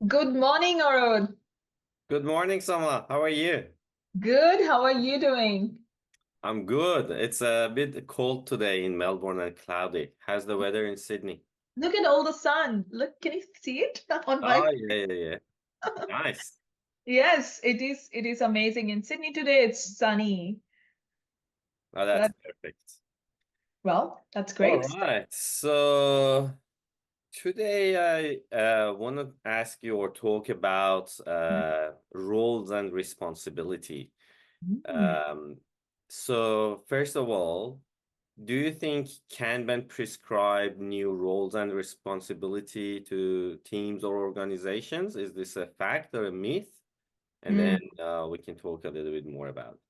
Good morning, Orod. Good morning, Soma. How are you? Good. How are you doing? I'm good. It's a bit cold today in Melbourne and cloudy. How's the weather in Sydney? Look at all the sun. Look, can you see it on my? Oh, yeah, yeah, yeah. Nice. Yes, it is. It is amazing. In Sydney today, it's sunny. Oh, that's But perfect. well, that's All great. right. So today I want to ask you or talk about roles and responsibility. Mm. Um, so first of all, do you think Kanban prescribe new roles and responsibility to teams or organizations? Is this a fact or a myth? And then Mm. we can talk a little bit more about it.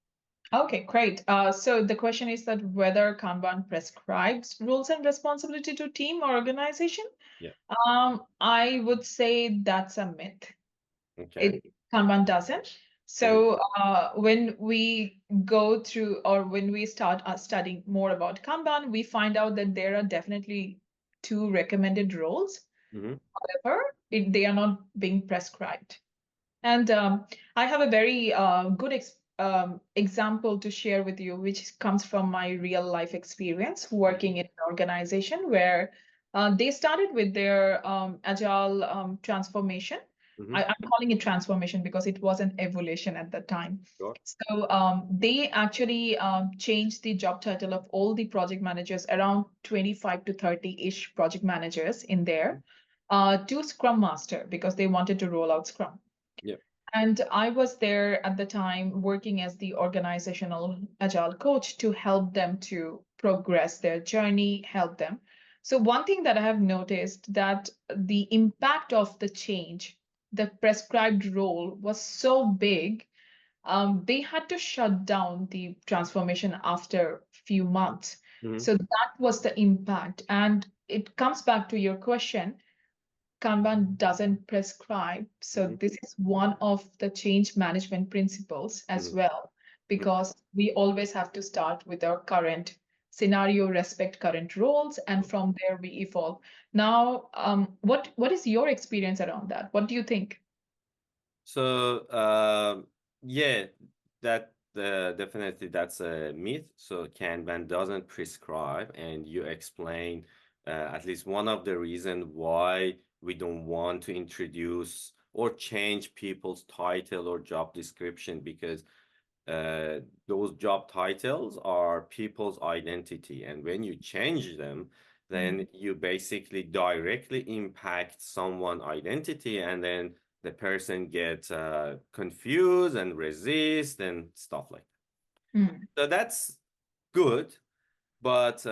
Okay, great. So the question is that whether Kanban prescribes rules and responsibility to team or organization? Yeah. I would say that's a myth. Okay. It Kanban doesn't. Mhm. So when we go through or when we start studying more about Kanban, we find out that there are definitely two recommended roles. Mhm. However, they are not being prescribed. And I have a very good example to share with you, which comes from my real life experience working in an organization where they started with their agile transformation. Mhm. I'm calling it transformation because it was an evolution at the time. Sure. So they actually changed the job title of all the project managers, around 25 to 30-ish project managers in there, to Scrum Master because they wanted to roll out Scrum. Yeah. And I was there at the time working as the organizational agile coach to help them to progress their journey, help them. So one thing that I have noticed that the impact of the change, the prescribed role was so big, they had to shut down the transformation after few months. Mhm. So that was the impact. And it comes back to your question. Kanban doesn't prescribe. So Mhm. this is one of the change management principles as Mhm. well, Okay. because we always have to start with our current scenario, respect current roles, and from there we evolve. Now, what is your experience around that? What do you think? So, yeah, that definitely that's a myth. So Kanban doesn't prescribe, and you explain at least one of the reason why we don't want to introduce or change people's title or job description because those job titles are people's identity, and when you change them, then Mm. you basically directly impact someone' identity, and then the person gets confused and resist and stuff like Mm. that. So that's good, but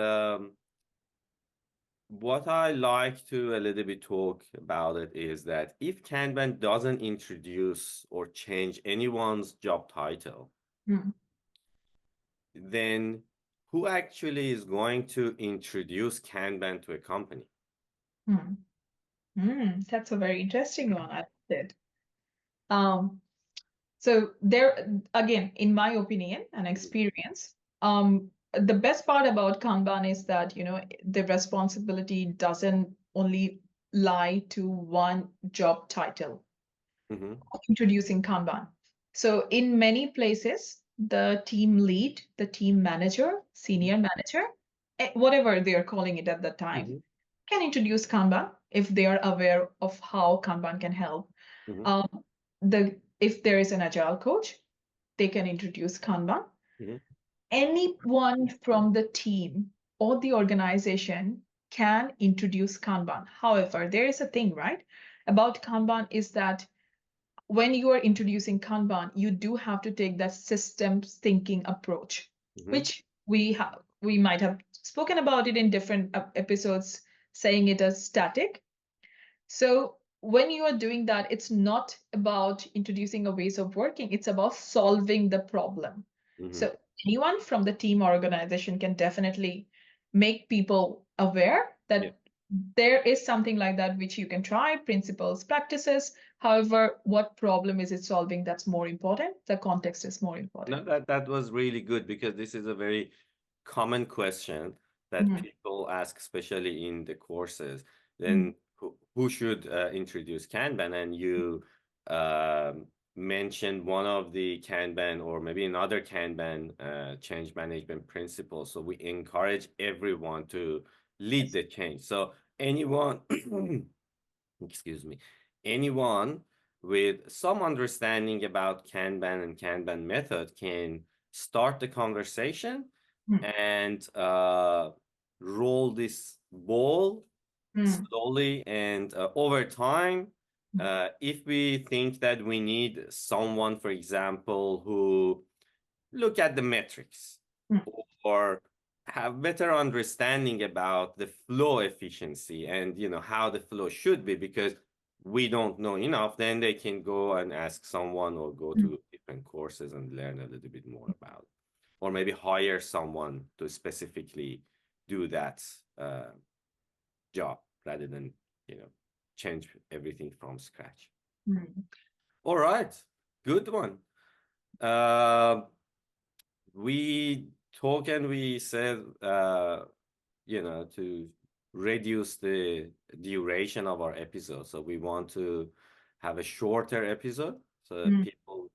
what I like to a little bit talk about it is that if Kanban doesn't introduce or change anyone's job title, Mm. then who actually is going to introduce Kanban to a company? Mm. That's a very interesting one. I did. Um, So there again, in my opinion and Mhm. experience, the best part about Kanban is that, the responsibility doesn't only lie to one job title Mhm. of introducing Kanban. So in many places, the team lead, the team manager, Mhm. senior manager, whatever they are calling it at that time, Mhm. can introduce Kanban if they are aware of how Kanban can help. Mhm. Um, if there is an agile coach, they can introduce Kanban. Mhm. Anyone from the team or the organization can introduce Kanban. However, there is a thing, right, about Kanban is that when you are introducing Kanban, you do have to take that systems thinking approach, Mhm. which we might have spoken about it in different episodes, saying it as static. So when you are doing that, it's not about introducing a ways of working, it's about solving the problem. Mhm. So anyone from the team or organization can definitely make people aware Yeah. that there is something like that which you can try, principles, practices. However, what problem is it solving? That's more important. The context is more No, important. that was really good because this is a very common question that Mhm. people ask, especially in the courses. Mhm. Then who should introduce Kanban, and you mentioned one of the Kanban or maybe another Kanban change management principles. So we encourage everyone to lead Yes. the change. So anyone, excuse me, anyone with some understanding about Kanban and Kanban method can start the conversation Mm, and roll this ball mm, slowly and over time. mm, If we think that we need someone, for example, who look at the metrics mm, or have better understanding about the flow efficiency and how the flow should be, because we don't know enough, then they can go and ask someone or go mm, to different courses and learn a little bit more about it. Or maybe hire someone to specifically do that job rather than change everything from scratch. mm. All right, good one. uh, we talk and we said to reduce the duration of our episode, so we want to have a shorter episode so that Mm, people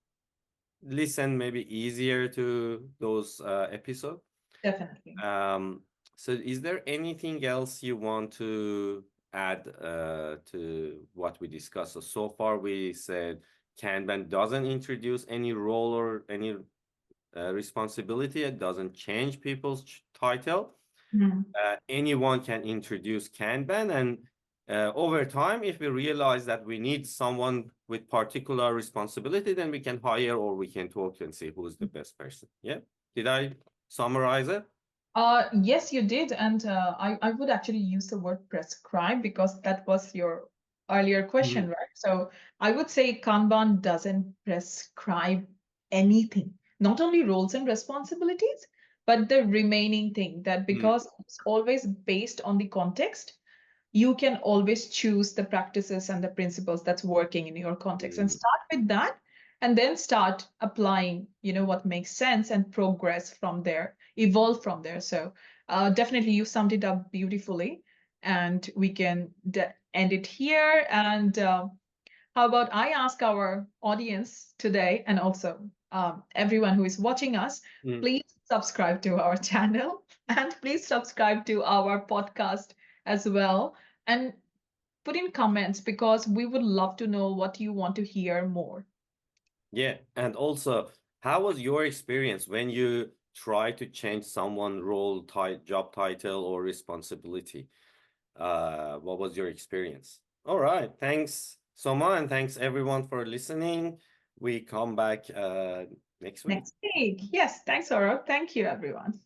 listen maybe easier to those episodes. definitely. um, so is there anything else you want to add to what we discussed? So far we said Kanban doesn't introduce any role or any responsibility. It doesn't change people's title. Mm, Anyone can introduce Kanban, and over time, if we realize that we need someone with particular responsibility, then we can hire or we can talk and see who's the best person. Yeah. Did I summarize it? yes, you did. And I would actually use the word prescribe because that was your earlier question, Mhm. right? So I would say Kanban doesn't prescribe anything, not only roles and responsibilities, but the remaining thing that Mm, because it's always based on the context, you can always choose the practices and the principles that's working in your context and mm, start with that and then start applying what makes sense and progress from there, evolve from there. So definitely you summed it up beautifully, and we can end it here. And how about I ask our audience today, and also everyone who is watching us, mm. please subscribe to our channel and please subscribe to our podcast as well. And put in comments because we would love to know what you want to hear more. Yeah. And also, how was your experience when you try to change someone role, job title, or responsibility? What was your experience? All right. Thanks, Soma, and thanks everyone for listening. We come back next week. Next week. Yes, thanks, Aurora. Thank you, everyone.